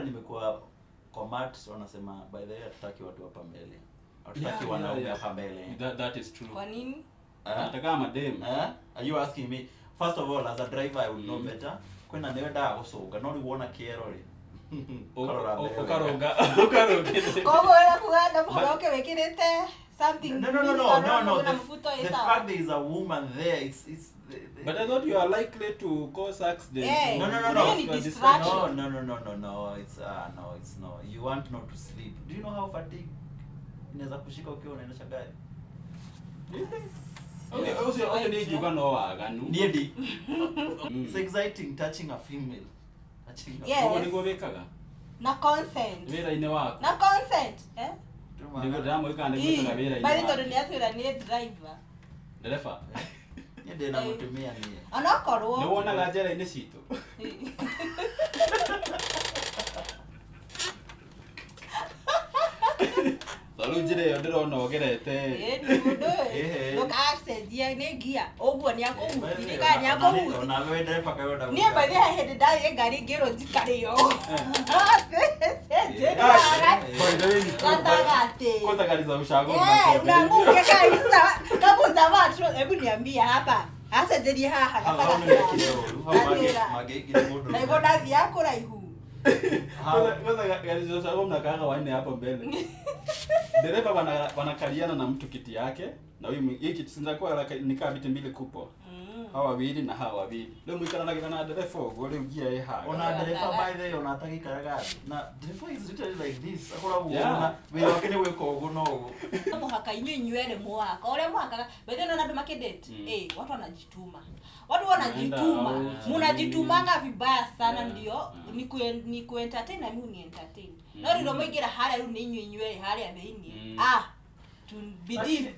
nimekuwa comment wanasema by the way hatutaki watu hapa mbele. Hatutaki wanaume hapa mbele. That is true. Kwa nini? Nataka madem. Are you asking me? First of all, as a driver I would know better. Kwenda nenda gucoga no riwona kiero ri. Ukaroga. Kwa wala kuenda mhoroke wekirete something. No. The fact there is a woman there, it's But I thought you are likely to cause accidents. Yeah. No. No. It's no. You want not to sleep. Do you know how fatigue inaweza kushika ukiwa unaendesha gari? Okay, need you can know aganu. Niedi. It's exciting touching a female. Na consent. Wera ine wako. Na consent, Ndio damu ikande kutoka wera ine. Bali ndo ni atwira ni driver. Dereva. Niende na mutumia ni. Anakorwo. Ndio wona gajera ine cito. Salunjire yo ndirona ogerete. Ni mundu. Ndoka accentia ni gia. Oguo ni akuhutirika ni akuhutirika. Na wewe driver kayoda. Ni baadhi ya head ndari ngari ngero njikariyo. Kwanza gari za ushago na mungu kabisa. Kama utawatu hebu niambie hapa. Hasa jadi haha hapa. Na hivyo ndazi yako raihu. Kwanza gari za ushago mnakaa wanne hapo mbele. Dereva wanakaliana na mtu kiti yake na huyu hiki kiti sinakuwa nikaa viti mbili kupo. Hawa wawili na hawa wawili. Leo mwikana na dereva gole ugia yeye haga. Ona dereva by the way unataka karaga. Na dereva is literally like this. Akora uona wewe wakene weko ugono. Kama haka nywele mwaka. Ole mwaka. Wewe ndio unaduma kidate. Watu wanajituma. Watu wanajituma. Mnajitumanga vibaya sana ndio ni ku entertain na mimi ni entertain. No ndio mwigira hali ni nywele hali ameini. Bidii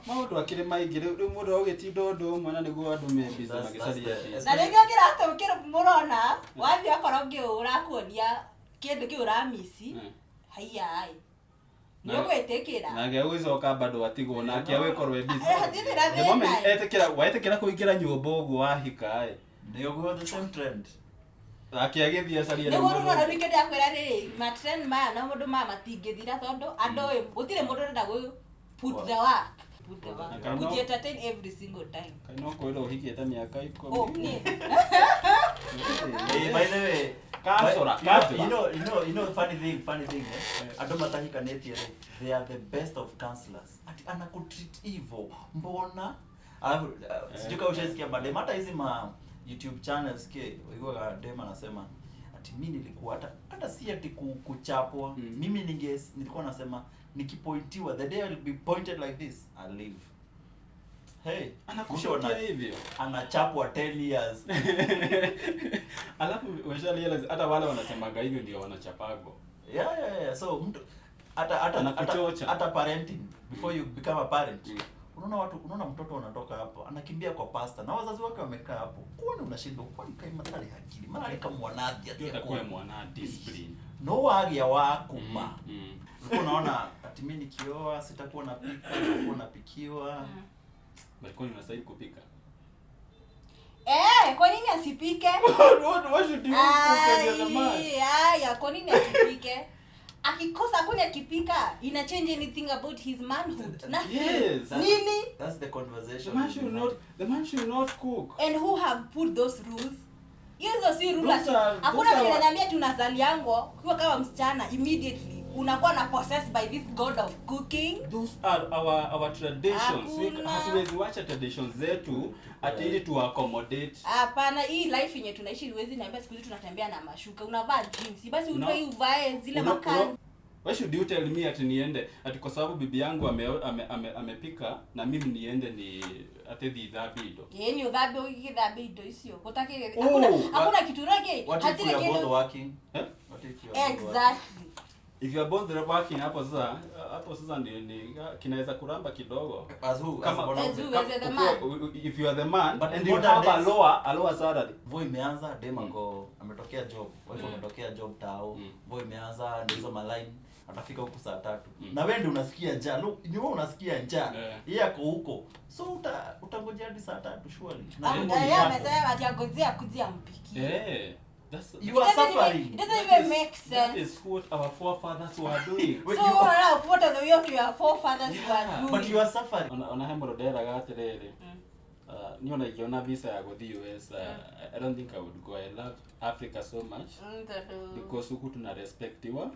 maundu akire maingi riu mundu augitindo ndu mwana niguo andu me business magicaria na rĩngĩ ngĩrata ũkĩra mũrona wathi akorwo ngĩũra kuonia kĩndũ kĩu ũramisi haiyai nĩũgwĩtĩkĩra nake ũgĩcoka bado atigwo nake awĩkorwo busy hatirĩ thĩna waĩtĩkĩra kũingĩra nyũmba ũguo wahika nĩũguo the same trend akĩagĩthia caria nĩguo rũno na wikendi akwĩra rĩrĩ matrend maya na mũndũ maya matingĩthira tondũ andũ gũtirĩ mũndũ ũrenda put the work. Could you entertain every single time? I know kwenda uhigĩte mĩaka 10. Oh, yeah. By the way, you know funny thing. Andũ matahikanĩtie they are the best of counselors. Ati anakutreat evil. Mbona? Sijuka ushasikia madem hata hizi ma YouTube channels wigwa dem anasema ati mimi nilikuwa hata si ati kuchapwa. Mimi nilikuwa nasema nikipointiwa the day I'll be pointed like this I'll leave. Hey, anakushona hivyo. Anachapwa 10 years. Alafu realize hata wale wanasemaga hivyo ndio wanachapago. Yeah. So mtu hata parenting before you become a parent. Unaona mtoto anatoka hapo anakimbia kwa pasta na wazazi wake wamekaa hapo. Kwani unashinda kwani kai matali hakili. Matali kama mwanathi atakuwa mwana discipline. No wagi ya wakuma. Unaona ati mimi nikioa sitakuwa napika, nitakuwa napikiwa. Balkoni unastahili kupika. Kwa nini asipike? What should you cook as a man? Kwa nini asipike? Akikosa kuni akipika, ina change anything about his manhood? Nothing. Yes. Nini? That's the conversation. The man should not cook. And who have put those rules? Hizo si rules. Hakuna mwenye ananiambia tunazaliango kwa kama msichana immediately unakuwa na possessed by this god of cooking. Those are our traditions. Hatuwezi wacha traditions zetu ili tu accommodate. Hapana, hii life yenye tunaishi huwezi niambia siku hizi tunatembea na mashuka. Unavaa jeans. Basi utoe uvae zile makani. Why should you tell me ati niende ati kwa sababu bibi yangu amepika na mimi niende ni atethi dhabido. Ni udhabi ukidhabido isio. Kutaki hakuna kitu rage. Hatile kitu working. Exactly. If you are both working hapo sasa ni kinaweza kuramba kidogo. If you are the man but and you have a lower salary. Voi imeanza demago ametokea job. Wife ametokea job tao. Voi imeanza ndizo maline atafika huko saa 3. Na wewe ndio unasikia njaa. Ni wewe unasikia njaa. Yeye ako huko. So utangojea hadi saa 3 surely. Na yeye amesema atangojea kujia mpikie. You are suffering. It doesn't even make sense. That is what our forefathers were doing. So what are the way your forefathers were doing? But you are suffering. On a hemorrhoidera gatiriri. Niona ikiona visa ya go the US. I don't think I would go. I love Africa so much. Because huku tuna respectiwa.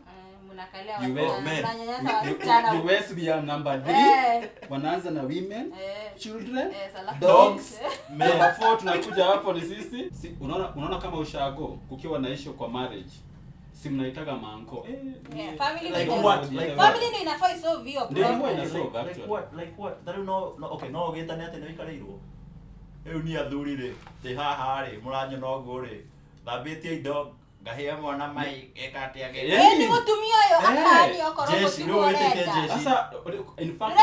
US we are number 3. Wanaanza na women, children, dogs. Number 4 tunakuja hapo ni sisi. Unaona kama ushago kukiwa na issue kwa marriage. Si mnaitaka manko. Family like what? Family ndio inafaa isolve hiyo problem. Like what? That you know, okay, no geta ni ate no ikareirwo. Ni athuri ri, ti haha ri, muranyona uguo ri. Thambitie indo, ngahia mwana mai ekate age. Ni mutumia yo akani okoro mutumia. Sasa in fact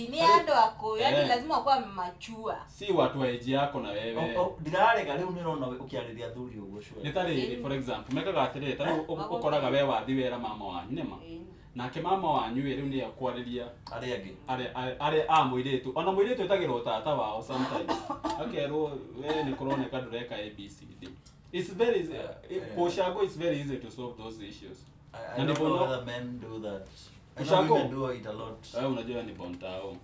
ni ando ako, yani lazima kwa machua. Si watu wa age yako na wewe. Ndirarega riu ni rona ukiariria athuri uguo shwe. Ni tari for example, mekaga atiriri, tari ukoraga we wathi wera mama wanyu nema. Nake mama wanyu riu ni akwariria ari age. Ari muiritu. Ona muiritu etagirwo tata wao sometimes. Akerwo we ni kuroneka ndureka ABCD. It's very easy. Ushago is very easy to solve those issues. I don't know whether men do that. I know women do it a lot. Unajua ni bontao.